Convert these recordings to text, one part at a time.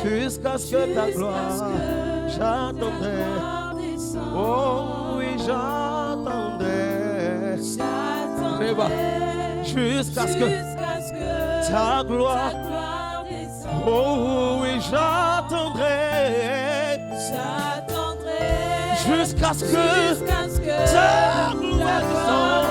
jusqu'à ce que ta gloire, j'attendrai. Oh oui, j'attendrai. Jusqu'à ce que ta gloire, oh oui, j'attendrai. Jusqu'à ce que ta gloire descende.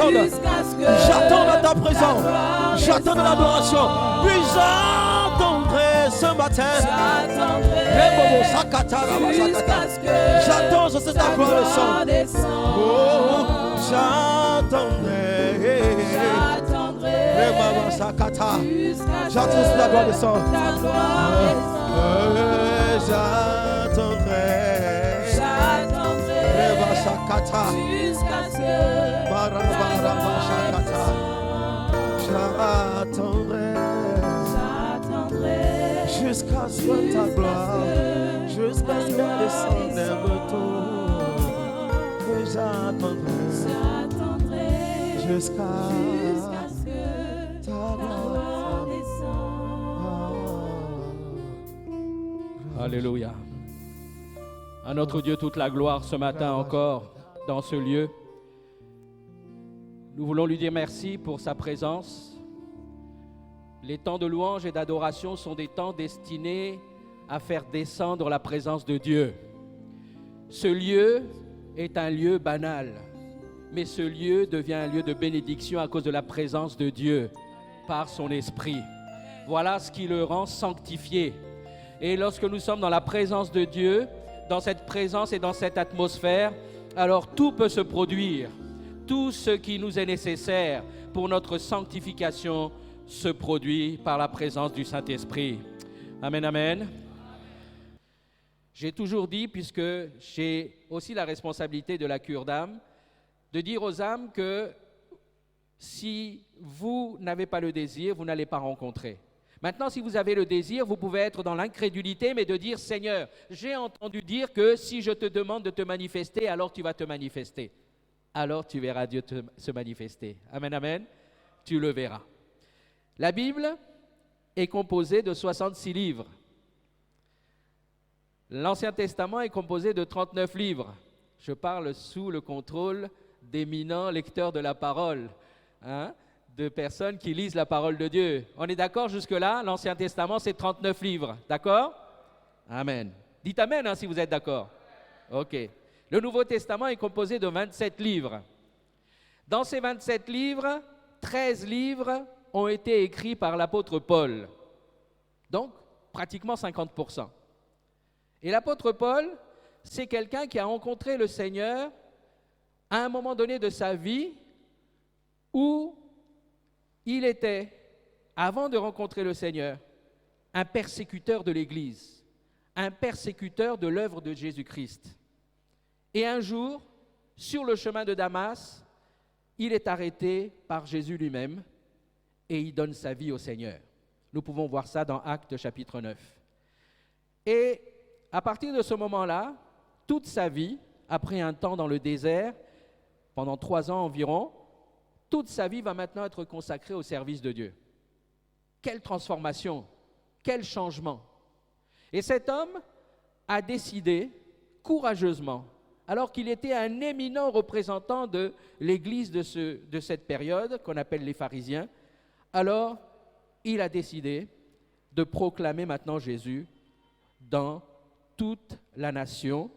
Oh, j'attends dans ta présence, j'attends dans l'adoration, puis j'attendrai ce matin. J'attends sur ta gloire descendre. Oh, j'attendrai. J'attends sur ta gloire descendre. J'attendrai. Jusqu'à ce que j'attendrai jusqu'à ce que ta gloire, jusqu'à ce qu'elle descende d'un retour, que j'attendrai jusqu'à ce que ta gloire descende. Alléluia. À notre Dieu toute la gloire ce matin encore dans ce lieu. Nous voulons lui dire merci pour sa présence. Les temps de louange et d'adoration sont des temps destinés à faire descendre la présence de Dieu. Ce lieu est un lieu banal, mais ce lieu devient un lieu de bénédiction à cause de la présence de Dieu par son esprit. Voilà ce qui le rend sanctifié. Et lorsque nous sommes dans la présence de Dieu, dans cette présence et dans cette atmosphère, alors tout peut se produire. Tout ce qui nous est nécessaire pour notre sanctification se produit par la présence du Saint-Esprit. Amen, amen. J'ai toujours dit, puisque j'ai aussi la responsabilité de la cure d'âme, de dire aux âmes que si vous n'avez pas le désir, vous n'allez pas rencontrer. Maintenant, si vous avez le désir, vous pouvez être dans l'incrédulité, mais de dire, Seigneur, j'ai entendu dire que si je te demande de te manifester, alors tu vas te manifester. Alors tu verras Dieu se manifester. Amen, amen. Tu le verras. La Bible est composée de 66 livres. L'Ancien Testament est composé de 39 livres. Je parle sous le contrôle d'éminents lecteurs de la parole, de personnes qui lisent la parole de Dieu. On est d'accord jusque-là? L'Ancien Testament, c'est 39 livres. D'accord? Amen. Dites amen si vous êtes d'accord. OK. Le Nouveau Testament est composé de 27 livres. Dans ces 27 livres, 13 livres ont été écrits par l'apôtre Paul. Donc, pratiquement 50%. Et l'apôtre Paul, c'est quelqu'un qui a rencontré le Seigneur à un moment donné de sa vie où il était, avant de rencontrer le Seigneur, un persécuteur de l'Église, un persécuteur de l'œuvre de Jésus-Christ. Et un jour, sur le chemin de Damas, il est arrêté par Jésus lui-même et il donne sa vie au Seigneur. Nous pouvons voir ça dans Actes chapitre 9. Et à partir de ce moment-là, toute sa vie, après un temps dans le désert, pendant 3 ans environ, toute sa vie va maintenant être consacrée au service de Dieu. Quelle transformation, quel changement. Et cet homme a décidé courageusement, alors qu'il était un éminent représentant de l'Église de cette période, qu'on appelle les pharisiens, alors il a décidé de proclamer maintenant Jésus dans toute la nation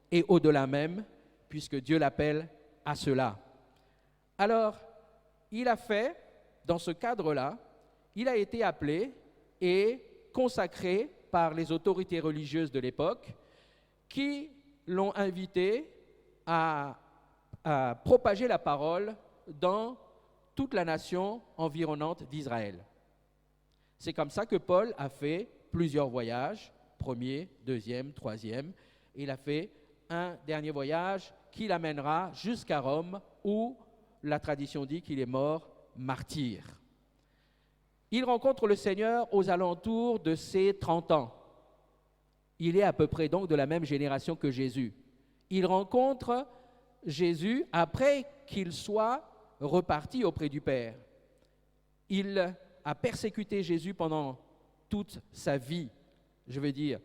et au-delà même, puisque Dieu l'appelle à cela. Alors, il a fait, dans ce cadre-là, il a été appelé et consacré par les autorités religieuses de l'époque qui l'ont invité à propager la parole dans toute la nation environnante d'Israël. C'est comme ça que Paul a fait plusieurs voyages, 1er, 2e, 3e. Il a fait un dernier voyage qui l'amènera jusqu'à Rome, où la tradition dit qu'il est mort martyr. Il rencontre le Seigneur aux alentours de ses 30 ans. Il est à peu près donc de la même génération que Jésus. Il rencontre Jésus après qu'il soit reparti auprès du Père. Il a persécuté Jésus pendant toute sa vie, je veux dire,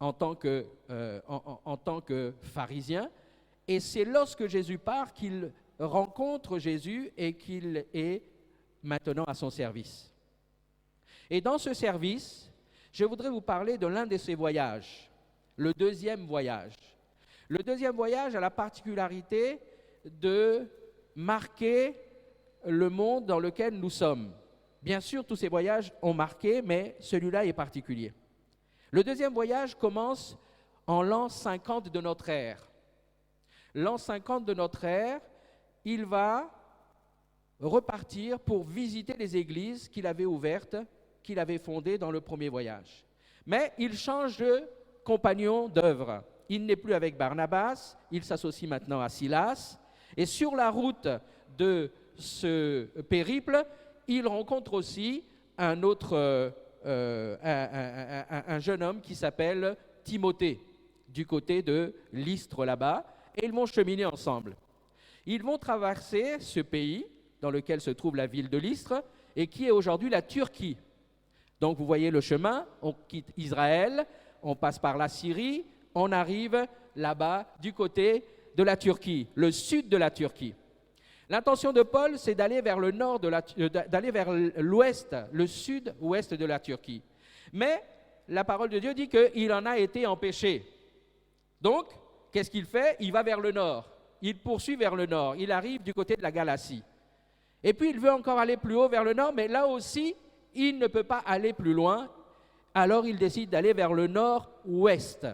en tant que pharisien. Et c'est lorsque Jésus part qu'il rencontre Jésus et qu'il est maintenant à son service. Et dans ce service, je voudrais vous parler de l'un de ses voyages, le deuxième voyage. Le deuxième voyage a la particularité de marquer le monde dans lequel nous sommes. Bien sûr, tous ces voyages ont marqué, mais celui-là est particulier. Le deuxième voyage commence en l'an 50 de notre ère. L'an 50 de notre ère, il va repartir pour visiter les églises qu'il avait ouvertes, qu'il avait fondées dans le premier voyage. Mais il change de compagnon d'œuvre. Il n'est plus avec Barnabas, il s'associe maintenant à Silas. Et sur la route de ce périple, il rencontre aussi un jeune homme qui s'appelle Timothée, du côté de Lystre là-bas, et ils vont cheminer ensemble. Ils vont traverser ce pays dans lequel se trouve la ville de Lystre et qui est aujourd'hui la Turquie. Donc vous voyez le chemin, on quitte Israël, on passe par la Syrie, on arrive là-bas du côté de la Turquie, le sud de la Turquie. L'intention de Paul, c'est d'aller vers le nord, d'aller vers l'ouest, le sud-ouest de la Turquie. Mais la parole de Dieu dit qu'il en a été empêché. Donc, qu'est-ce qu'il fait? Il va vers le nord. Il poursuit vers le nord. Il arrive du côté de la Galatie. Et puis, il veut encore aller plus haut vers le nord, mais là aussi, il ne peut pas aller plus loin. Alors, il décide d'aller vers le nord-ouest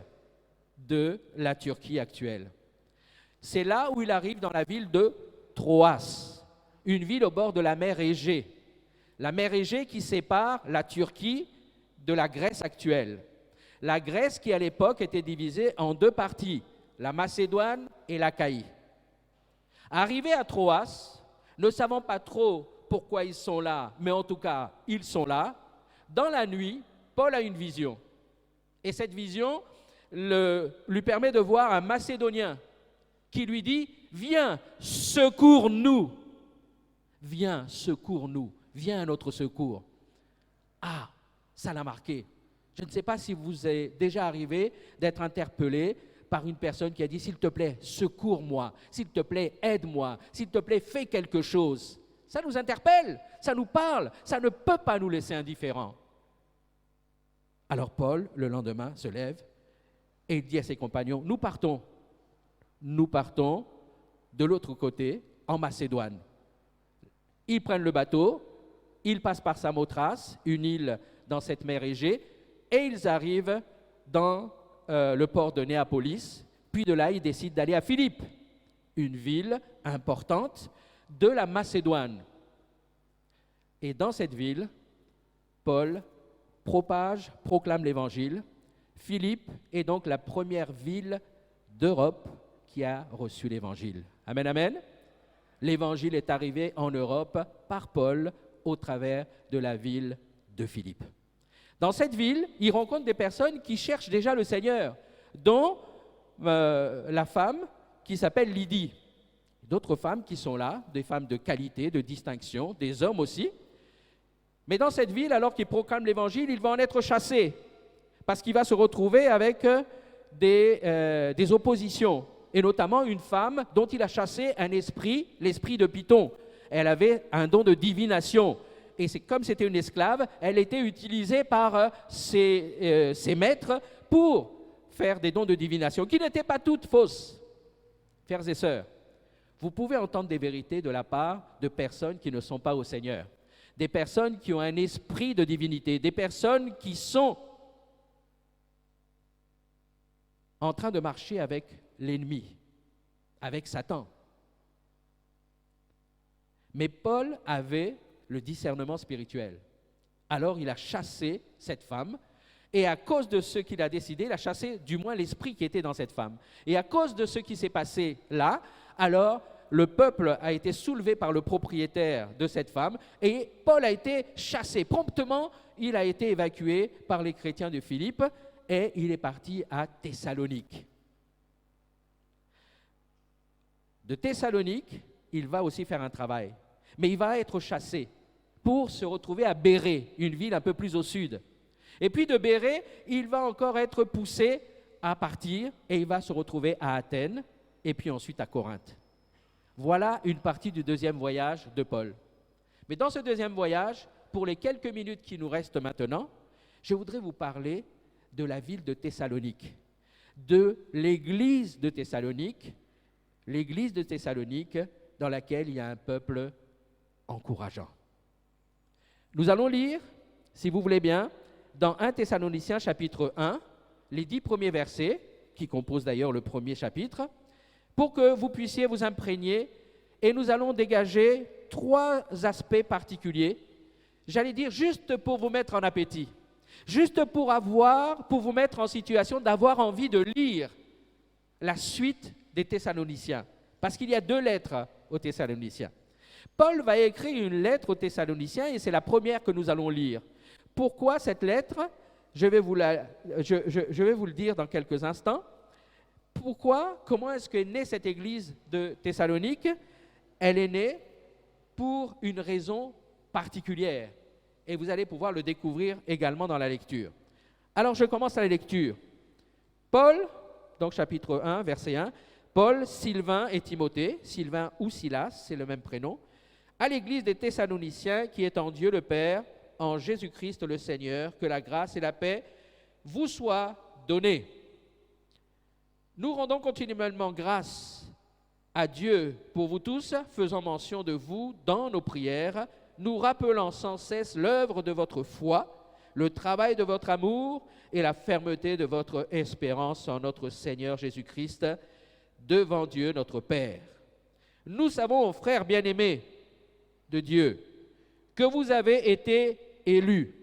de la Turquie actuelle. C'est là où il arrive dans la ville de Troas, une ville au bord de la mer Égée. La mer Égée qui sépare la Turquie de la Grèce actuelle. La Grèce qui à l'époque était divisée en deux parties, la Macédoine et l'Achaïe. Arrivés à Troas, ne savant pas trop pourquoi ils sont là, mais en tout cas, ils sont là, dans la nuit, Paul a une vision. Et cette vision lui permet de voir un Macédonien qui lui dit « Viens, secours-nous !» Viens, secours-nous, viens à notre secours. Ah, ça l'a marqué. Je ne sais pas si vous est déjà arrivé d'être interpellé par une personne qui a dit « S'il te plaît, secours-moi, s'il te plaît, aide-moi, s'il te plaît, fais quelque chose. » Ça nous interpelle, ça nous parle, ça ne peut pas nous laisser indifférents. Alors Paul, le lendemain, se lève et il dit à ses compagnons « Nous partons de l'autre côté, en Macédoine. » Ils prennent le bateau, ils passent par Samothrace, une île dans cette mer Égée, et ils arrivent dans le port de Néapolis. Puis de là, ils décident d'aller à Philippe, une ville importante de la Macédoine. Et dans cette ville, Paul proclame l'Évangile. Philippe est donc la première ville d'Europe qui a reçu l'Évangile. Amen, amen. L'Évangile est arrivé en Europe par Paul au travers de la ville de Philippe. Dans cette ville, il rencontre des personnes qui cherchent déjà le Seigneur, dont la femme qui s'appelle Lydie. D'autres femmes qui sont là, des femmes de qualité, de distinction, des hommes aussi. Mais dans cette ville, alors qu'il proclame l'Évangile, il va en être chassé, parce qu'il va se retrouver avec des oppositions, et notamment une femme dont il a chassé un esprit, l'esprit de Python. Elle avait un don de divination. Et c'est comme c'était une esclave, elle était utilisée par ses maîtres pour faire des dons de divination, qui n'étaient pas toutes fausses. Frères et sœurs, vous pouvez entendre des vérités de la part de personnes qui ne sont pas au Seigneur, des personnes qui ont un esprit de divinité, des personnes qui sont en train de marcher avec l'ennemi, avec Satan. Mais Paul avait le discernement spirituel. Alors il a chassé cette femme Et à cause de ce qu'il a décidé, il a chassé du moins l'esprit qui était dans cette femme. Et à cause de ce qui s'est passé là, alors le peuple a été soulevé par le propriétaire de cette femme et Paul a été chassé. Promptement, il a été évacué par les chrétiens de Philippe et il est parti à Thessalonique. De Thessalonique, il va aussi faire un travail, mais il va être chassé pour se retrouver à Bérée, une ville un peu plus au sud. Et puis de Bérée, il va encore être poussé à partir et il va se retrouver à Athènes et puis ensuite à Corinthe. Voilà une partie du deuxième voyage de Paul. Mais dans ce deuxième voyage, pour les quelques minutes qui nous restent maintenant, je voudrais vous parler de la ville de Thessalonique, de l'église de Thessalonique dans laquelle il y a un peuple encourageant. Nous allons lire, si vous voulez bien, dans 1 Thessaloniciens chapitre 1, les 10 premiers versets, qui composent d'ailleurs le premier chapitre, pour que vous puissiez vous imprégner, et nous allons dégager 3 aspects particuliers, j'allais dire juste pour vous mettre en appétit, juste pour vous mettre en situation d'avoir envie de lire la suite des Thessaloniciens, parce qu'il y a 2 lettres aux Thessaloniciens. Paul va écrire une lettre aux Thessaloniciens et c'est la première que nous allons lire. Pourquoi cette lettre? Je vais vous le dire dans quelques instants. Pourquoi? Comment est-ce qu'est née cette église de Thessalonique? Elle est née pour une raison particulière. Et vous allez pouvoir le découvrir également dans la lecture. Alors je commence la lecture. Paul, donc chapitre 1, verset 1. Paul, Sylvain et Timothée, Sylvain ou Silas, c'est le même prénom, à l'église des Thessaloniciens qui est en Dieu le Père, en Jésus-Christ le Seigneur, que la grâce et la paix vous soient données. Nous rendons continuellement grâce à Dieu pour vous tous, faisant mention de vous dans nos prières, nous rappelant sans cesse l'œuvre de votre foi, le travail de votre amour et la fermeté de votre espérance en notre Seigneur Jésus-Christ, devant Dieu notre Père. Nous savons, frères bien-aimés de Dieu, que vous avez été élus.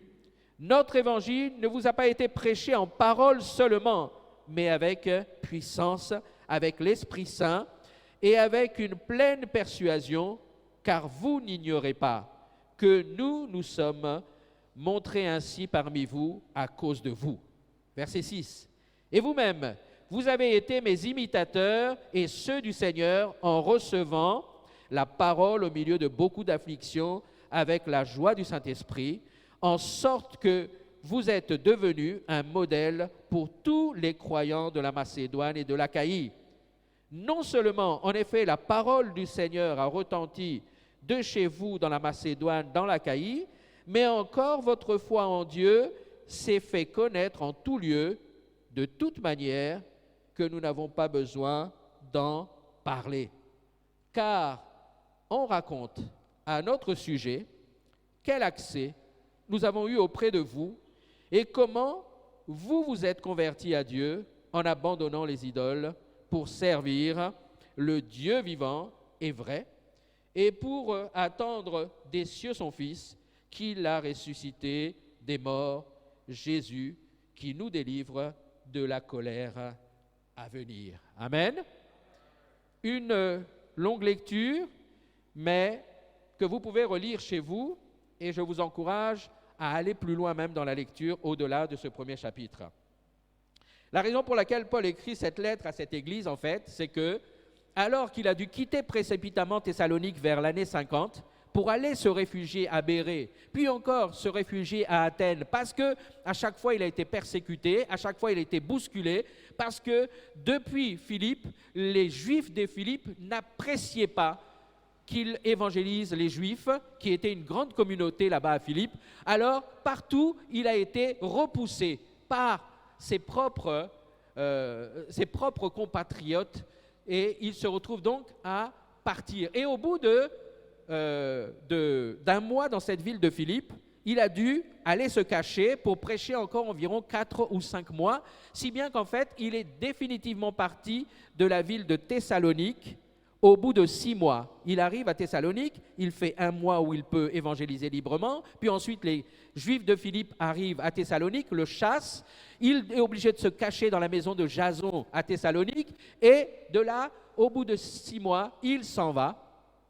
Notre évangile ne vous a pas été prêché en parole seulement, mais avec puissance, avec l'Esprit Saint et avec une pleine persuasion, car vous n'ignorez pas que nous sommes montrés ainsi parmi vous à cause de vous. Verset 6. Et vous-même, vous avez été mes imitateurs et ceux du Seigneur en recevant la parole au milieu de beaucoup d'afflictions avec la joie du Saint-Esprit, en sorte que vous êtes devenus un modèle pour tous les croyants de la Macédoine et de l'Achaïe. Non seulement, en effet, la parole du Seigneur a retenti de chez vous dans la Macédoine, dans l'Achaïe, mais encore votre foi en Dieu s'est fait connaître en tout lieu, de toute manière, que nous n'avons pas besoin d'en parler. Car on raconte à notre sujet quel accès nous avons eu auprès de vous et comment vous vous êtes convertis à Dieu en abandonnant les idoles pour servir le Dieu vivant et vrai et pour attendre des cieux son Fils qu'il a ressuscité des morts, Jésus, qui nous délivre de la colère à venir. Amen. Une longue lecture, mais que vous pouvez relire chez vous, et je vous encourage à aller plus loin même dans la lecture, au-delà de ce premier chapitre. La raison pour laquelle Paul écrit cette lettre à cette église, en fait, c'est que, alors qu'il a dû quitter précipitamment Thessalonique vers l'année 50, pour aller se réfugier à Bérée, puis encore se réfugier à Athènes, parce que à chaque fois il a été persécuté, à chaque fois il a été bousculé, parce que depuis Philippe, les Juifs de Philippe n'appréciaient pas qu'il évangélise les Juifs, qui étaient une grande communauté là-bas à Philippe. Alors partout il a été repoussé par ses propres compatriotes, et il se retrouve donc à partir. Et au bout d'un mois dans cette ville de Philippe, il a dû aller se cacher pour prêcher encore environ 4 ou 5 mois, si bien qu'en fait, il est définitivement parti de la ville de Thessalonique Au bout de 6 mois, il arrive à Thessalonique, il fait 1 mois où il peut évangéliser librement, puis ensuite les Juifs de Philippe arrivent à Thessalonique, le chassent, il est obligé de se cacher dans la maison de Jason à Thessalonique, et de là, au bout de 6 mois, il s'en va,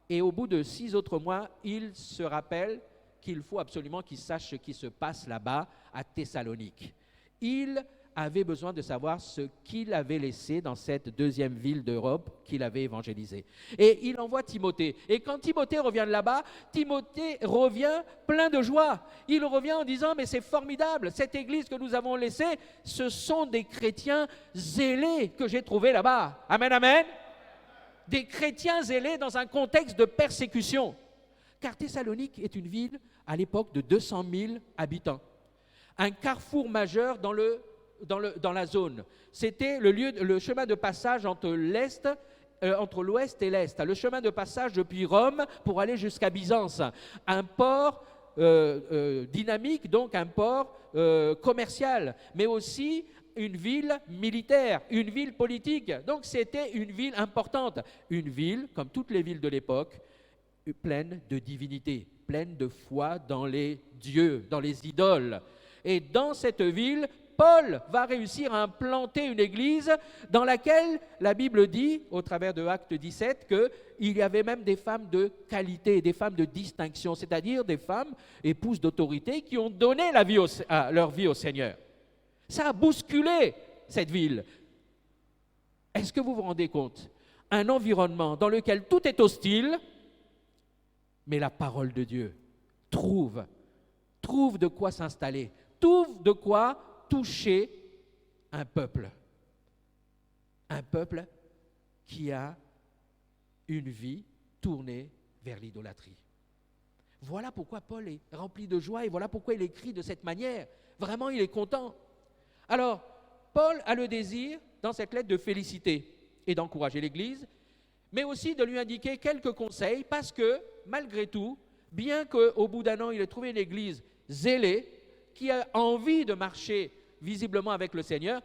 et au bout de 6 autres mois, il se rappelle qu'il faut absolument qu'il sache ce qui se passe là-bas à Thessalonique. Il avait besoin de savoir ce qu'il avait laissé dans cette deuxième ville d'Europe qu'il avait évangélisée. Et il envoie Timothée. Et quand Timothée revient de là-bas, Timothée revient plein de joie. Il revient en disant, mais c'est formidable, cette église que nous avons laissée, ce sont des chrétiens zélés que j'ai trouvés là-bas. Amen, amen. Des chrétiens zélés dans un contexte de persécution. Car Thessalonique est une ville à l'époque de 200 000 habitants. Un carrefour majeur dans la zone. C'était le chemin de passage entre l'ouest et l'est. Le chemin de passage depuis Rome pour aller jusqu'à Byzance. Un port dynamique, donc un port commercial, mais aussi une ville militaire, une ville politique. Donc c'était une ville importante. Une ville, comme toutes les villes de l'époque, pleine de divinité, pleine de foi dans les dieux, dans les idoles. Et dans cette ville, Paul va réussir à implanter une église dans laquelle la Bible dit, au travers de Actes 17, qu'il y avait même des femmes de qualité, des femmes de distinction, c'est-à-dire des femmes épouses d'autorité qui ont donné leur vie au Seigneur. Ça a bousculé cette ville. Est-ce que vous vous rendez compte? Un environnement dans lequel tout est hostile, mais la parole de Dieu trouve de quoi s'installer, trouve de quoi toucher un peuple qui a une vie tournée vers l'idolâtrie. Voilà pourquoi Paul est rempli de joie et voilà pourquoi il écrit de cette manière. Vraiment, il est content. Alors, Paul a le désir, dans cette lettre, de féliciter et d'encourager l'Église, mais aussi de lui indiquer quelques conseils parce que, malgré tout, bien qu'au bout d'1 an, il ait trouvé une Église zélée, qui a envie de marcher visiblement avec le Seigneur,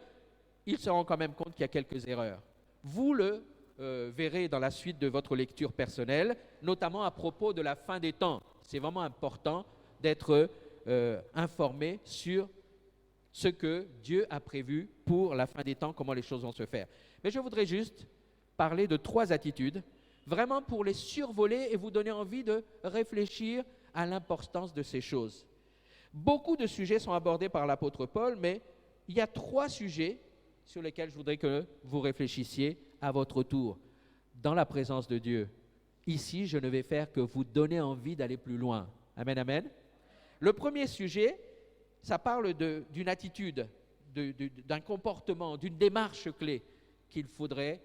il se rend quand même compte qu'il y a quelques erreurs. Vous le verrez dans la suite de votre lecture personnelle, notamment à propos de la fin des temps. C'est vraiment important d'être informé sur ce que Dieu a prévu pour la fin des temps, comment les choses vont se faire. Mais je voudrais juste parler de 3 attitudes, vraiment pour les survoler et vous donner envie de réfléchir à l'importance de ces choses. Beaucoup de sujets sont abordés par l'apôtre Paul, mais il y a 3 sujets sur lesquels je voudrais que vous réfléchissiez à votre tour, dans la présence de Dieu. Ici, je ne vais faire que vous donner envie d'aller plus loin. Amen, amen. Le premier sujet, ça parle d'une attitude, d'un comportement, d'une démarche clé qu'il faudrait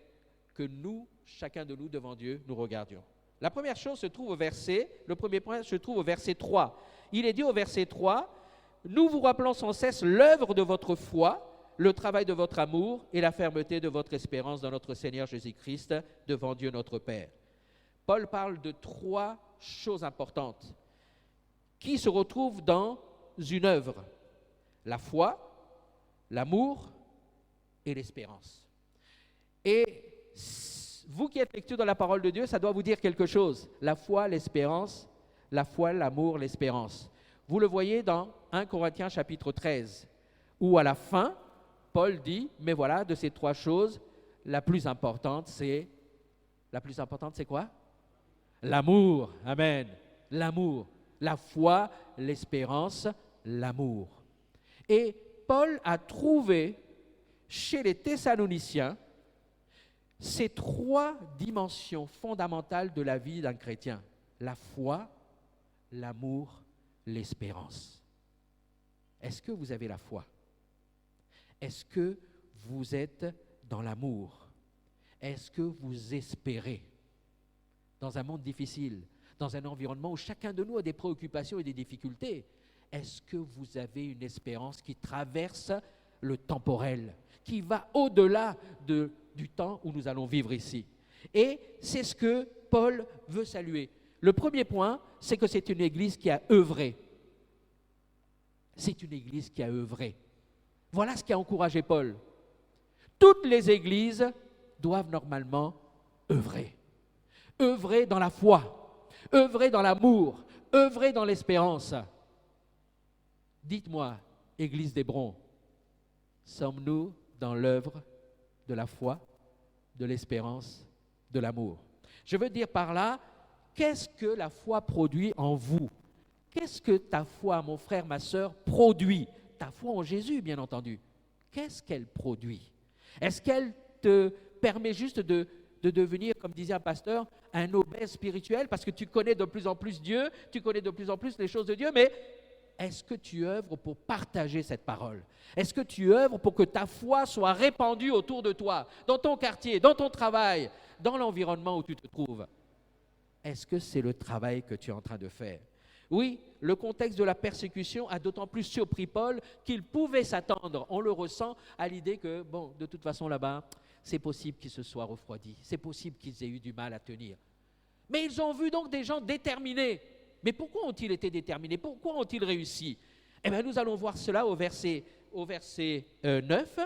que nous, chacun de nous, devant Dieu, nous regardions. La première chose se trouve le premier point se trouve au verset 3. Il est dit au verset 3, « Nous vous rappelons sans cesse l'œuvre de votre foi, le travail de votre amour et la fermeté de votre espérance dans notre Seigneur Jésus-Christ devant Dieu notre Père. » Paul parle de 3 choses importantes qui se retrouvent dans une œuvre. La foi, l'amour et l'espérance. Et vous qui êtes lecteur dans la parole de Dieu, ça doit vous dire quelque chose. La foi, l'espérance, la foi, l'amour, l'espérance. Vous le voyez dans 1 Corinthiens chapitre 13, où à la fin, Paul dit, mais voilà, de ces 3 choses, la plus importante, c'est quoi? L'amour. Amen. L'amour. La foi, l'espérance, l'amour. Et Paul a trouvé chez les Thessaloniciens ces 3 dimensions fondamentales de la vie d'un chrétien. La foi, l'amour, l'espérance. Est-ce que vous avez la foi? Est-ce que vous êtes dans l'amour? Est-ce que vous espérez? Dans un monde difficile, dans un environnement où chacun de nous a des préoccupations et des difficultés, est-ce que vous avez une espérance qui traverse le temporel, qui va au-delà du temps où nous allons vivre ici? Et c'est ce que Paul veut saluer. Le premier point, c'est que c'est une église qui a œuvré. C'est une église qui a œuvré. Voilà ce qui a encouragé Paul. Toutes les églises doivent normalement œuvrer. œuvrer dans la foi, œuvrer dans l'amour, œuvrer dans l'espérance. Dites-moi, Église d'Hébron, sommes-nous dans l'œuvre de la foi, de l'espérance, de l'amour? Je veux dire par là, qu'est-ce que la foi produit en vous? Qu'est-ce que ta foi, mon frère, ma sœur, produit? Ta foi en Jésus, bien entendu. Qu'est-ce qu'elle produit? Est-ce qu'elle te permet juste de devenir, comme disait un pasteur, un obèse spirituel parce que tu connais de plus en plus Dieu, tu connais de plus en plus les choses de Dieu, mais est-ce que tu œuvres pour partager cette parole? Est-ce que tu œuvres pour que ta foi soit répandue autour de toi, dans ton quartier, dans ton travail, dans l'environnement où tu te trouves? Est-ce que c'est le travail que tu es en train de faire? Oui, le contexte de la persécution a d'autant plus surpris Paul qu'il pouvait s'attendre, on le ressent, à l'idée que, bon, de toute façon là-bas, c'est possible qu'ils se soient refroidis, c'est possible qu'ils aient eu du mal à tenir. Mais ils ont vu donc des gens déterminés. Mais pourquoi ont-ils été déterminés? Pourquoi ont-ils réussi? Eh bien, nous allons voir cela au verset 9.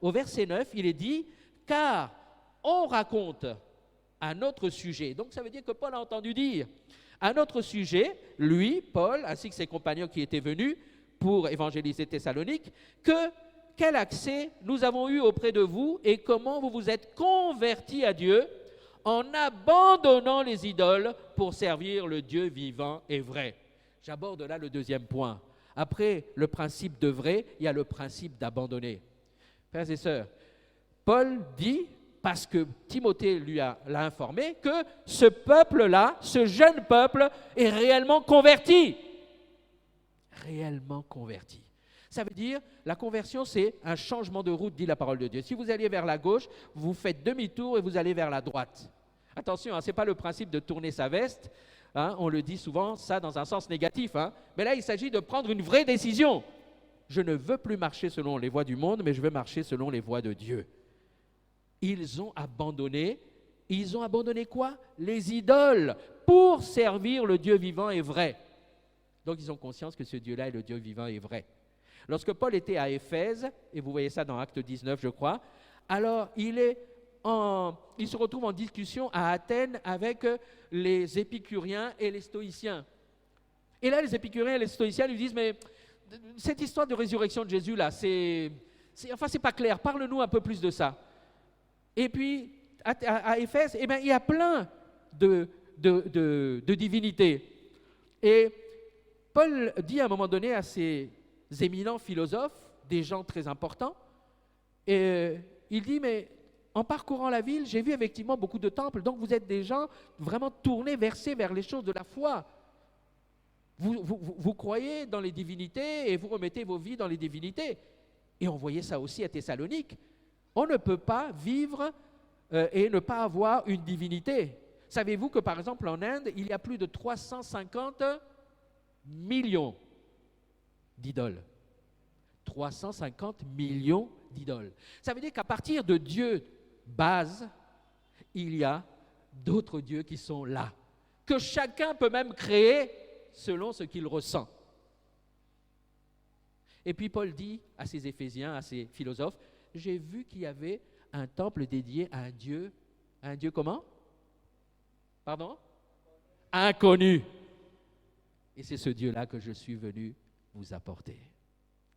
Au verset 9, il est dit « Car on raconte à notre sujet ». Donc, ça veut dire que Paul a entendu dire à notre sujet, lui, Paul, ainsi que ses compagnons qui étaient venus pour évangéliser Thessalonique, quel accès nous avons eu auprès de vous et comment vous vous êtes convertis à Dieu en abandonnant les idoles pour servir le Dieu vivant et vrai. J'aborde là le deuxième point. Après le principe de vrai, il y a le principe d'abandonner. Frères et sœurs, Paul dit, parce que Timothée l'a informé, que ce peuple-là, ce jeune peuple, est réellement converti. Réellement converti. Ça veut dire, la conversion, c'est un changement de route, dit la parole de Dieu. Si vous alliez vers la gauche, vous faites demi-tour et vous allez vers la droite. Attention, ce n'est pas le principe de tourner sa veste. On le dit souvent, ça dans un sens négatif. Mais là, il s'agit de prendre une vraie décision. Je ne veux plus marcher selon les voies du monde, mais je veux marcher selon les voies de Dieu. Ils ont abandonné quoi? Les idoles, pour servir le Dieu vivant et vrai. Donc, ils ont conscience que ce Dieu-là est le Dieu vivant et vrai. Lorsque Paul était à Éphèse, et vous voyez ça dans Acte 19, je crois, alors il se retrouve en discussion à Athènes avec les épicuriens et les stoïciens. Et là, les épicuriens et les stoïciens lui disent, mais cette histoire de résurrection de Jésus, là, c'est pas clair, parle-nous un peu plus de ça. Et puis, à Éphèse, eh bien, il y a plein de divinités. Et Paul dit à un moment donné à ces éminents philosophes, des gens très importants, et il dit, mais en parcourant la ville, j'ai vu effectivement beaucoup de temples, donc vous êtes des gens vraiment tournés, versés vers les choses de la foi. Vous croyez dans les divinités et vous remettez vos vies dans les divinités. Et on voyait ça aussi à Thessalonique. On ne peut pas vivre et ne pas avoir une divinité. Savez-vous que par exemple en Inde, il y a plus de 350 millions d'idoles. 350 millions d'idoles. Ça veut dire qu'à partir de Dieu base, il y a d'autres dieux qui sont là, que chacun peut même créer selon ce qu'il ressent. Et puis Paul dit à ses Éphésiens, à ses philosophes, j'ai vu qu'il y avait un temple dédié à un Dieu comment? Pardon? Inconnu. Et c'est ce Dieu-là que je suis venu vous apporter.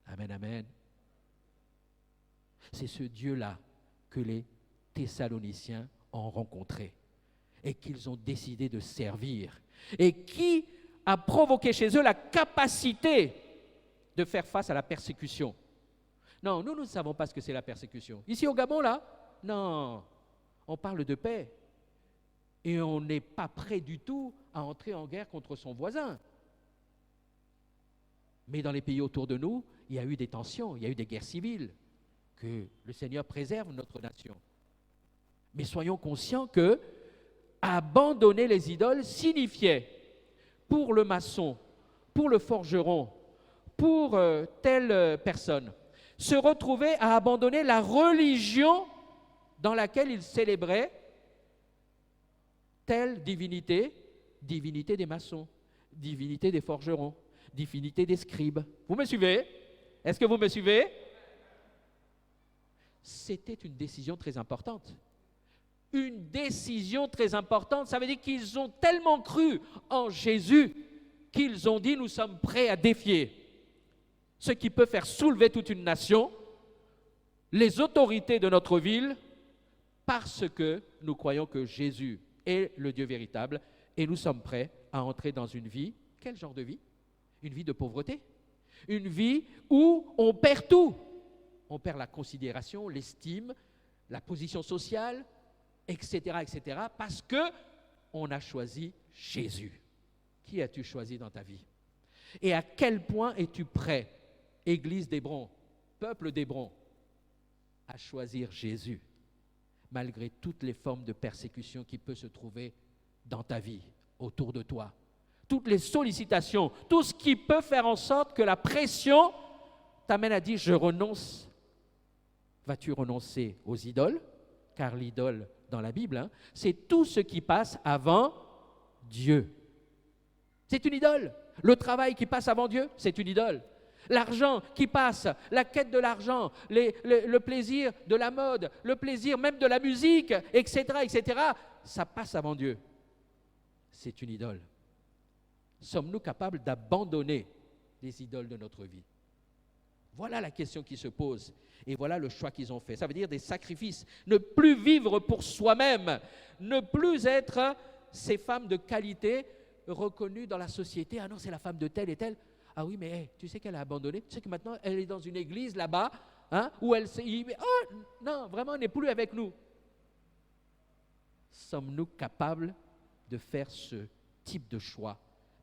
Amen, amen. C'est ce Dieu-là que les Thessaloniciens ont rencontré et qu'ils ont décidé de servir et qui a provoqué chez eux la capacité de faire face à la persécution. Non, nous ne savons pas ce que c'est la persécution. Ici au Gabon, là, non, on parle de paix et on n'est pas prêt du tout à entrer en guerre contre son voisin. Mais dans les pays autour de nous, il y a eu des tensions, il y a eu des guerres civiles. Que le Seigneur préserve notre nation. Mais soyons conscients que abandonner les idoles signifiait, pour le maçon, pour le forgeron, pour telle personne, se retrouver à abandonner la religion dans laquelle il célébrait telle divinité, divinité des maçons, divinité des forgerons, divinité des scribes. Vous me suivez? Est-ce que vous me suivez? C'était une décision très importante. une décision très importante. Ça veut dire qu'ils ont tellement cru en Jésus qu'ils ont dit, nous sommes prêts à défier ce qui peut faire soulever toute une nation, les autorités de notre ville, parce que nous croyons que Jésus est le Dieu véritable et nous sommes prêts à entrer dans une vie. Quel genre de vie? Une vie de pauvreté. Une vie où on perd tout. On perd la considération, l'estime, la position sociale, etc., etc., parce qu'on a choisi Jésus. Qui as-tu choisi dans ta vie? Et à quel point es-tu prêt, Église d'Hébron, peuple d'Hébron, à choisir Jésus, malgré toutes les formes de persécution qui peuvent se trouver dans ta vie, autour de toi, toutes les sollicitations, tout ce qui peut faire en sorte que la pression t'amène à dire « je renonce ». Vas-tu renoncer aux idoles? Car l'idole dans la Bible, c'est tout ce qui passe avant Dieu. C'est une idole. Le travail qui passe avant Dieu, c'est une idole. L'argent qui passe, la quête de l'argent, le plaisir de la mode, le plaisir même de la musique, etc., etc., ça passe avant Dieu. C'est une idole. Sommes-nous capables d'abandonner les idoles de notre vie? Voilà la question qui se pose. Et voilà le choix qu'ils ont fait. Ça veut dire des sacrifices. Ne plus vivre pour soi-même. Ne plus être ces femmes de qualité reconnues dans la société. Ah non, c'est la femme de telle et telle. Ah oui, mais hey, tu sais qu'elle a abandonné. Tu sais que maintenant, elle est dans une église là-bas, où elle s'est... Oh, non, vraiment, elle n'est plus avec nous. Sommes-nous capables de faire ce type de choix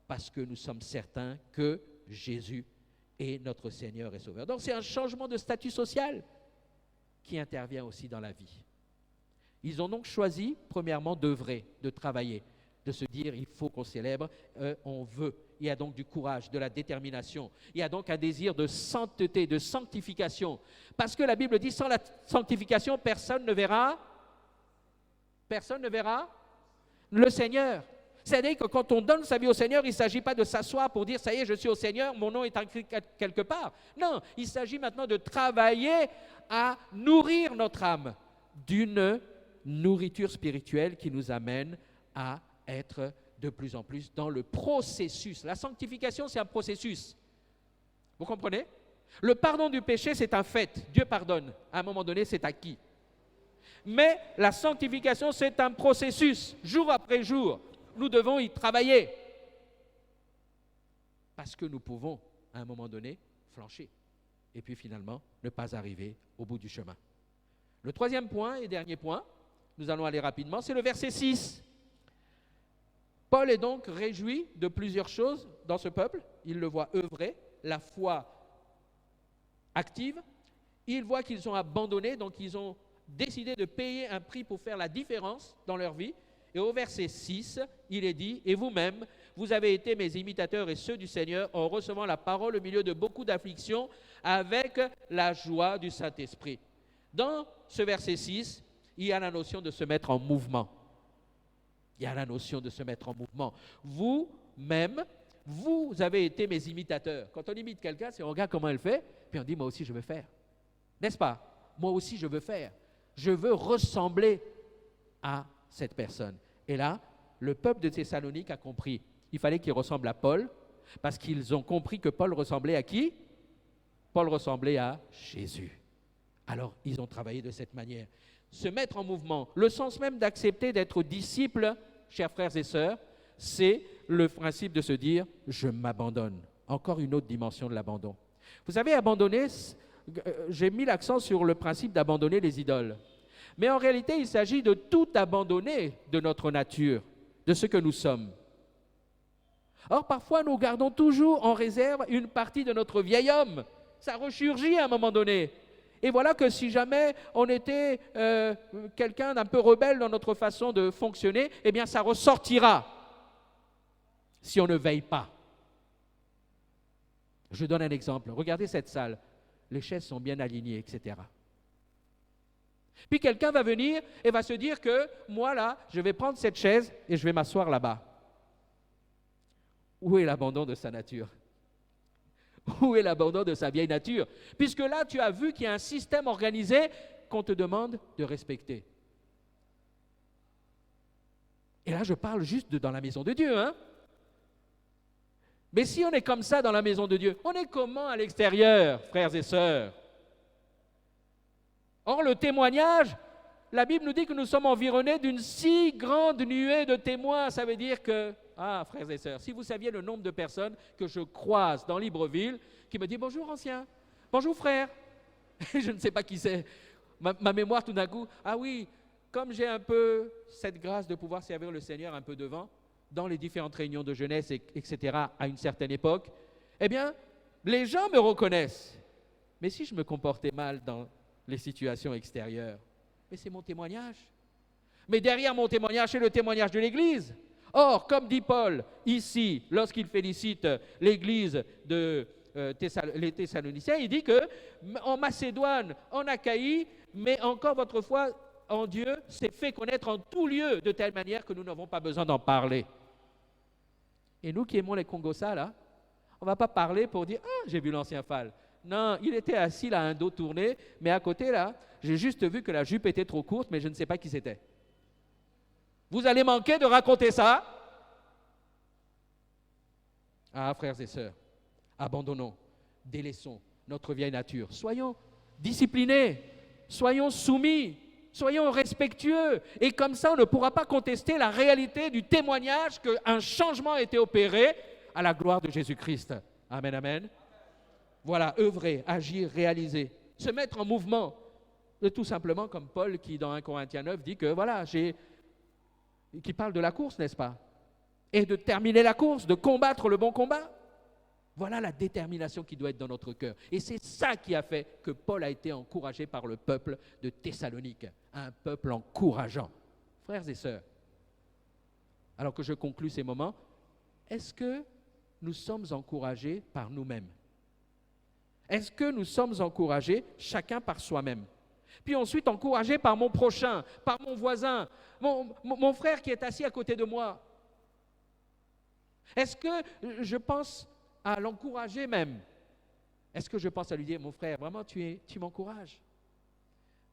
parce que nous sommes certains que Jésus est notre Seigneur et Sauveur? Donc, c'est un changement de statut social qui intervient aussi dans la vie. Ils ont donc choisi, premièrement, d'œuvrer, de travailler, de se dire, il faut qu'on célèbre, on veut. Il y a donc du courage, de la détermination. Il y a donc un désir de sainteté, de sanctification. Parce que la Bible dit, sans la sanctification, personne ne verra le Seigneur. C'est-à-dire que quand on donne sa vie au Seigneur, il ne s'agit pas de s'asseoir pour dire, ça y est, je suis au Seigneur, mon nom est inscrit quelque part. Non, il s'agit maintenant de travailler à nourrir notre âme d'une nourriture spirituelle qui nous amène à être de plus en plus dans le processus. La sanctification, c'est un processus. Vous comprenez? Le pardon du péché, c'est un fait. Dieu pardonne. À un moment donné, c'est acquis. Mais la sanctification, c'est un processus. Jour après jour, nous devons y travailler. Parce que nous pouvons, à un moment donné, flancher. Et puis finalement, ne pas arriver au bout du chemin. Le troisième point et dernier point, nous allons aller rapidement, c'est le verset 6. Paul est donc réjoui de plusieurs choses dans ce peuple. Il le voit œuvrer, la foi active. Il voit qu'ils ont abandonné, donc ils ont décidé de payer un prix pour faire la différence dans leur vie. Et au verset 6, il est dit, « Et vous-même, vous avez été mes imitateurs et ceux du Seigneur en recevant la parole au milieu de beaucoup d'afflictions avec la joie du Saint-Esprit. » Dans ce verset 6, il y a la notion de se mettre en mouvement. Il y a la notion de se mettre en mouvement. Vous-même, vous avez été mes imitateurs. Quand on imite quelqu'un, c'est on regarde comment elle fait, puis on dit, moi aussi je veux faire. N'est-ce pas? Moi aussi je veux faire. Je veux ressembler à cette personne. Et là, le peuple de Thessalonique a compris. Il fallait qu'il ressemble à Paul, parce qu'ils ont compris que Paul ressemblait à qui? Paul ressemblait à Jésus. Alors, ils ont travaillé de cette manière. Se mettre en mouvement, le sens même d'accepter d'être disciple, chers frères et sœurs, c'est le principe de se dire « je m'abandonne ». Encore une autre dimension de l'abandon. Vous savez, abandonner, j'ai mis l'accent sur le principe d'abandonner les idoles. Mais en réalité, il s'agit de tout abandonner de notre nature, de ce que nous sommes. Or, parfois, nous gardons toujours en réserve une partie de notre vieil homme. Ça ressurgit à un moment donné. Et voilà que si jamais on était quelqu'un d'un peu rebelle dans notre façon de fonctionner, eh bien ça ressortira si on ne veille pas. Je donne un exemple. Regardez cette salle. Les chaises sont bien alignées, etc. Puis quelqu'un va venir et va se dire que moi là, je vais prendre cette chaise et je vais m'asseoir là-bas. Où est l'abandon de sa nature? Où est l'abandon de sa vieille nature? Puisque là, tu as vu qu'il y a un système organisé qu'on te demande de respecter. là, je parle juste dans la maison de Dieu, hein. Mais si on est comme ça dans la maison de Dieu, on est comment à l'extérieur, frères et sœurs? Or, le témoignage, la Bible nous dit que nous sommes environnés d'une si grande nuée de témoins. Ça veut dire que, frères et sœurs, si vous saviez le nombre de personnes que je croise dans Libreville, qui me disent « Bonjour ancien, bonjour frère », je ne sais pas qui c'est. Ma mémoire tout d'un coup, oui, comme j'ai un peu cette grâce de pouvoir servir le Seigneur un peu devant, dans les différentes réunions de jeunesse, etc., à une certaine époque, eh bien, les gens me reconnaissent. Mais si je me comportais mal dans les situations extérieures, mais c'est mon témoignage. Mais derrière mon témoignage, c'est le témoignage de l'Église. Or, comme dit Paul ici, lorsqu'il félicite l'Église de les Thessaloniciens, il dit que en Macédoine, en Achaïe, mais encore votre foi en Dieu s'est fait connaître en tout lieu, de telle manière que nous n'avons pas besoin d'en parler. Et nous qui aimons les Congossas, là, on ne va pas parler pour dire « Ah, j'ai vu l'ancien Fall ». Non, il était assis là, un dos tourné, mais à côté là, j'ai juste vu que la jupe était trop courte, mais je ne sais pas qui c'était. Vous allez manquer de raconter ça? Frères et sœurs, abandonnons, délaissons notre vieille nature. Soyons disciplinés, soyons soumis, soyons respectueux. Et comme ça, on ne pourra pas contester la réalité du témoignage qu'un changement a été opéré à la gloire de Jésus-Christ. Amen, amen. Voilà, œuvrer, agir, réaliser, se mettre en mouvement. Tout simplement comme Paul qui, dans 1 Corinthiens 9, dit que voilà, qui parle de la course, n'est-ce pas? Et de terminer la course, de combattre le bon combat. Voilà la détermination qui doit être dans notre cœur. Et c'est ça qui a fait que Paul a été encouragé par le peuple de Thessalonique, un peuple encourageant. Frères et sœurs, alors que je conclus ces moments, est-ce que nous sommes encouragés par nous-mêmes? Est-ce que nous sommes encouragés chacun par soi-même? Puis ensuite encouragés par mon prochain, par mon voisin, mon frère qui est assis à côté de moi. Est-ce que je pense à l'encourager même? Est-ce que je pense à lui dire, mon frère, vraiment tu m'encourages?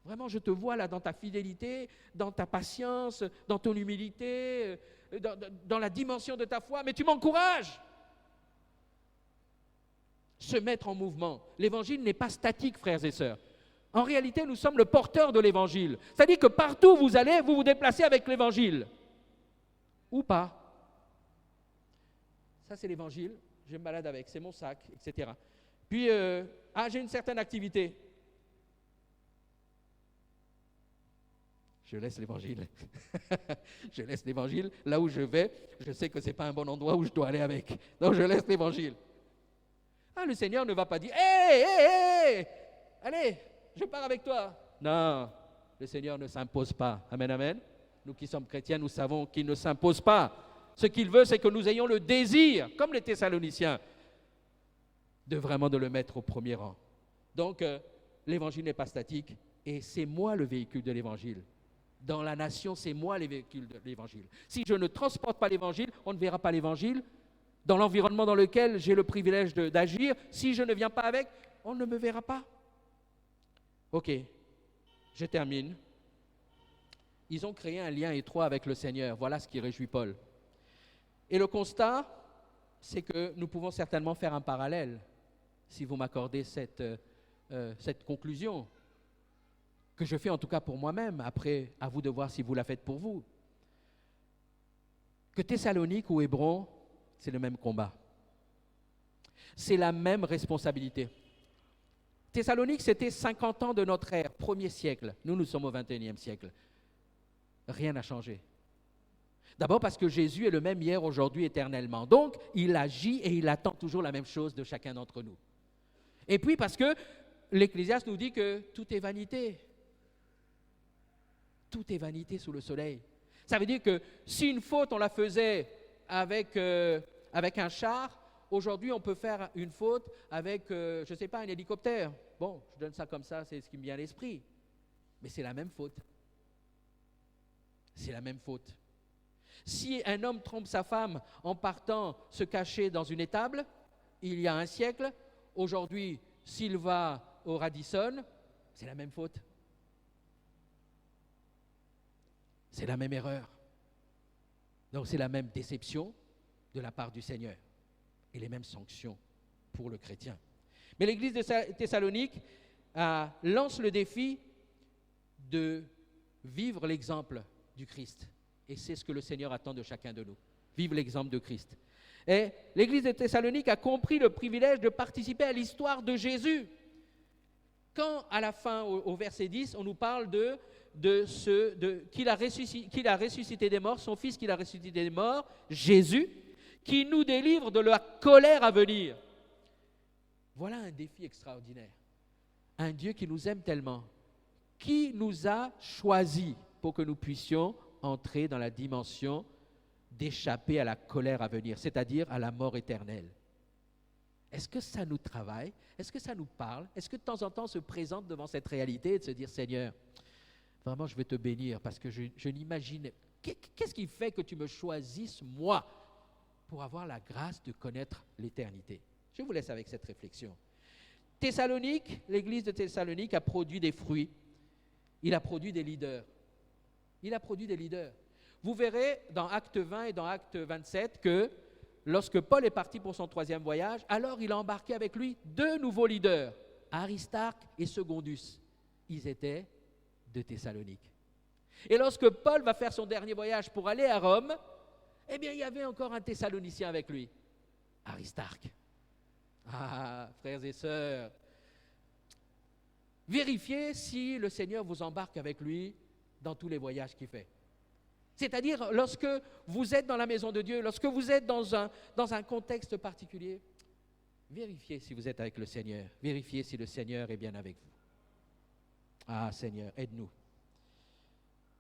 Vraiment, je te vois là dans ta fidélité, dans ta patience, dans ton humilité, dans la dimension de ta foi, mais tu m'encourages. Se mettre en mouvement. L'évangile n'est pas statique, frères et sœurs. En réalité, nous sommes le porteur de l'évangile. C'est-à-dire que partout où vous allez, vous vous déplacez avec l'évangile. Ou pas. Ça, c'est l'évangile. Je me balade avec, c'est mon sac, etc. Puis, j'ai une certaine activité. Je laisse l'évangile. Je laisse l'évangile. Là où je vais, je sais que ce n'est pas un bon endroit où je dois aller avec. Donc, je laisse l'évangile. Le Seigneur ne va pas dire « Hé, allez, je pars avec toi ». Non, le Seigneur ne s'impose pas. Amen, amen. Nous qui sommes chrétiens, nous savons qu'il ne s'impose pas. Ce qu'il veut, c'est que nous ayons le désir, comme les Thessaloniciens, de le mettre au premier rang. Donc, l'évangile n'est pas statique et c'est moi le véhicule de l'évangile. Dans la nation, c'est moi le véhicule de l'évangile. Si je ne transporte pas l'évangile, on ne verra pas l'évangile. Dans l'environnement dans lequel j'ai le privilège d'agir, si je ne viens pas avec, on ne me verra pas. Ok, je termine. Ils ont créé un lien étroit avec le Seigneur. Voilà ce qui réjouit Paul. Et le constat, c'est que nous pouvons certainement faire un parallèle, si vous m'accordez cette conclusion, que je fais en tout cas pour moi-même. Après, à vous de voir si vous la faites pour vous. Que Thessalonique ou Hébron, c'est le même combat. C'est la même responsabilité. Thessalonique, c'était 50 ans de notre ère, 1er siècle. Nous sommes au 21e siècle. Rien n'a changé. D'abord parce que Jésus est le même hier, aujourd'hui, éternellement. Donc, il agit et il attend toujours la même chose de chacun d'entre nous. Et puis parce que l'Ecclésiaste nous dit que tout est vanité. Tout est vanité sous le soleil. Ça veut dire que si une faute, on la faisait avec un char, aujourd'hui, on peut faire une faute avec, je ne sais pas, un hélicoptère. Bon, je donne ça comme ça, c'est ce qui me vient à l'esprit. Mais c'est la même faute. C'est la même faute. Si un homme trompe sa femme en partant se cacher dans une étable, il y a un siècle, aujourd'hui, s'il va au Radisson, c'est la même faute. C'est la même erreur. Donc c'est la même déception de la part du Seigneur et les mêmes sanctions pour le chrétien. Mais l'église de Thessalonique lance le défi de vivre l'exemple du Christ. Et c'est ce que le Seigneur attend de chacun de nous. Vivre l'exemple de Christ. Et l'église de Thessalonique a compris le privilège de participer à l'histoire de Jésus. Quand, à la fin, au verset 10, on nous parle qu'il a ressuscité des morts, son Fils qu'il a ressuscité des morts, Jésus, qui nous délivre de la colère à venir. Voilà un défi extraordinaire. Un Dieu qui nous aime tellement, qui nous a choisis pour que nous puissions entrer dans la dimension d'échapper à la colère à venir, c'est-à-dire à la mort éternelle. Est-ce que ça nous travaille? Est-ce que ça nous parle? Est-ce que de temps en temps on se présente devant cette réalité et de se dire, Seigneur, vraiment je vais te bénir parce que je n'imagine... Qu'est-ce qui fait que tu me choisisses, moi, pour avoir la grâce de connaître l'éternité? Je vous laisse avec cette réflexion. Thessalonique, l'église de Thessalonique a produit des fruits. Il a produit des leaders. Il a produit des leaders. Vous verrez dans Acte 20 et dans Acte 27 que lorsque Paul est parti pour son 3e voyage, alors il a embarqué avec lui 2 nouveaux leaders, Aristarque et Secondus. Ils étaient de Thessalonique. Et lorsque Paul va faire son dernier voyage pour aller à Rome, eh bien, il y avait encore un Thessalonicien avec lui, Aristarque. Ah, frères et sœurs, vérifiez si le Seigneur vous embarque avec lui dans tous les voyages qu'il fait. C'est-à-dire, lorsque vous êtes dans la maison de Dieu, lorsque vous êtes dans un contexte particulier, vérifiez si vous êtes avec le Seigneur. Vérifiez si le Seigneur est bien avec vous. Ah, Seigneur, aide-nous.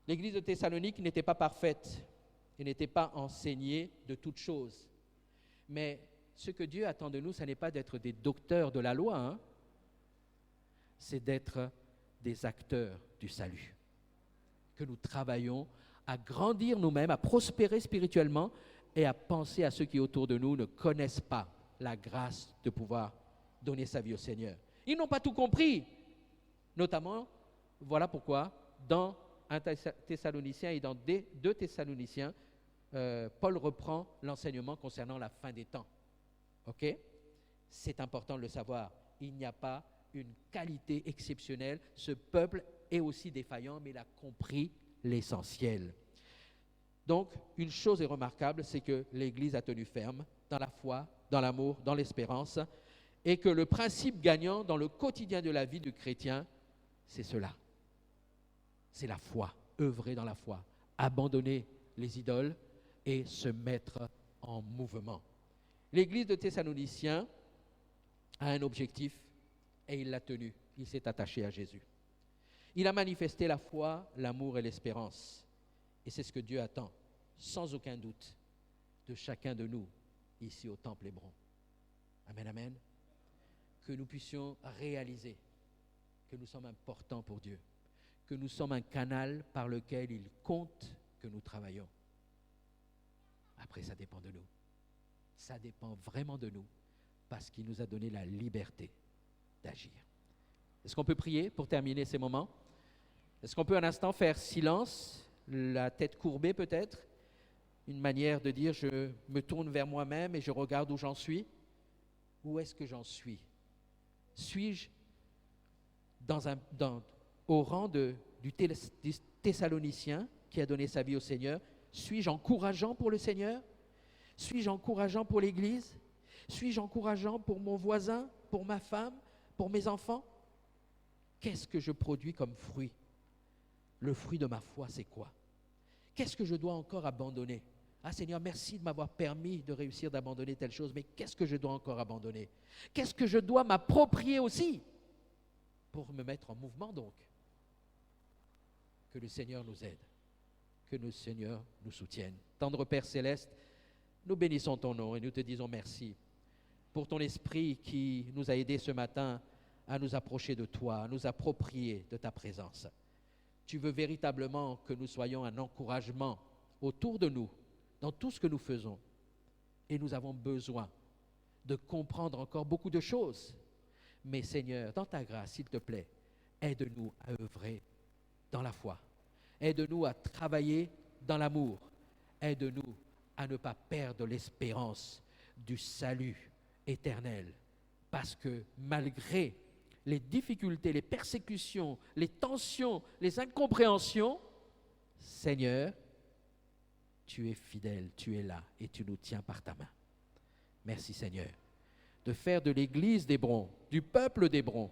L'église de Thessalonique n'était pas parfaite et n'était pas enseignée de toutes choses. Mais ce que Dieu attend de nous, ce n'est pas d'être des docteurs de la loi, hein. C'est d'être des acteurs du salut. Que nous travaillons à grandir nous-mêmes, à prospérer spirituellement et à penser à ceux qui autour de nous ne connaissent pas la grâce de pouvoir donner sa vie au Seigneur. Ils n'ont pas tout compris. Notamment, voilà pourquoi dans 1 Thessaloniciens et dans 2 Thessaloniciens, Paul reprend l'enseignement concernant la fin des temps. Ok? C'est important de le savoir. Il n'y a pas une qualité exceptionnelle. Ce peuple est aussi défaillant, mais il a compris l'essentiel. Donc, une chose est remarquable, c'est que l'Église a tenu ferme dans la foi, dans l'amour, dans l'espérance, et que le principe gagnant dans le quotidien de la vie du chrétien, c'est cela. C'est la foi, œuvrer dans la foi, abandonner les idoles et se mettre en mouvement. L'église de Thessaloniciens a un objectif et il l'a tenu. Il s'est attaché à Jésus. Il a manifesté la foi, l'amour et l'espérance. Et c'est ce que Dieu attend, sans aucun doute, de chacun de nous, ici au Temple Hébron. Amen, amen. Que nous puissions réaliser que nous sommes importants pour Dieu, que nous sommes un canal par lequel il compte que nous travaillons. Après, ça dépend de nous. Ça dépend vraiment de nous, parce qu'il nous a donné la liberté d'agir. Est-ce qu'on peut prier pour terminer ces moments? Est-ce qu'on peut un instant faire silence, la tête courbée peut-être? Une manière de dire, je me tourne vers moi-même et je regarde où j'en suis. Où est-ce que j'en suis? Suis-je au rang du Thessalonicien qui a donné sa vie au Seigneur? Suis-je encourageant pour le Seigneur? Suis-je encourageant pour l'Église? Suis-je encourageant pour mon voisin, pour ma femme, pour mes enfants? Qu'est-ce que je produis comme fruit? Le fruit de ma foi, c'est quoi? Qu'est-ce que je dois encore abandonner? Ah Seigneur, merci de m'avoir permis de réussir d'abandonner telle chose, mais qu'est-ce que je dois encore abandonner? Qu'est-ce que je dois m'approprier aussi pour me mettre en mouvement donc? Que le Seigneur nous aide, que le Seigneur nous soutienne. Tendre Père Céleste, nous bénissons ton nom et nous te disons merci pour ton esprit qui nous a aidés ce matin à nous approcher de toi, à nous approprier de ta présence. Tu veux véritablement que nous soyons un encouragement autour de nous, dans tout ce que nous faisons. Et nous avons besoin de comprendre encore beaucoup de choses. Mais Seigneur, dans ta grâce, s'il te plaît, aide-nous à œuvrer dans la foi. Aide-nous à travailler dans l'amour. aide-nous à ne pas perdre l'espérance du salut éternel. Parce que malgré les difficultés, les persécutions, les tensions, les incompréhensions, Seigneur, tu es fidèle, tu es là et tu nous tiens par ta main. Merci Seigneur de faire de l'Église d'Hébron, du peuple d'Hébron,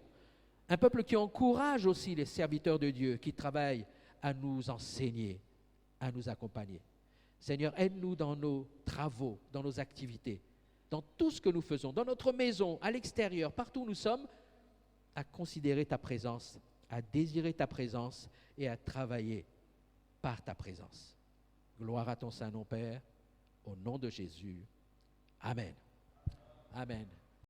un peuple qui encourage aussi les serviteurs de Dieu qui travaillent à nous enseigner, à nous accompagner. Seigneur, aide-nous dans nos travaux, dans nos activités, dans tout ce que nous faisons, dans notre maison, à l'extérieur, partout où nous sommes, à considérer ta présence, à désirer ta présence et à travailler par ta présence. Gloire à ton Saint-Nom, Père, au nom de Jésus. Amen. Amen.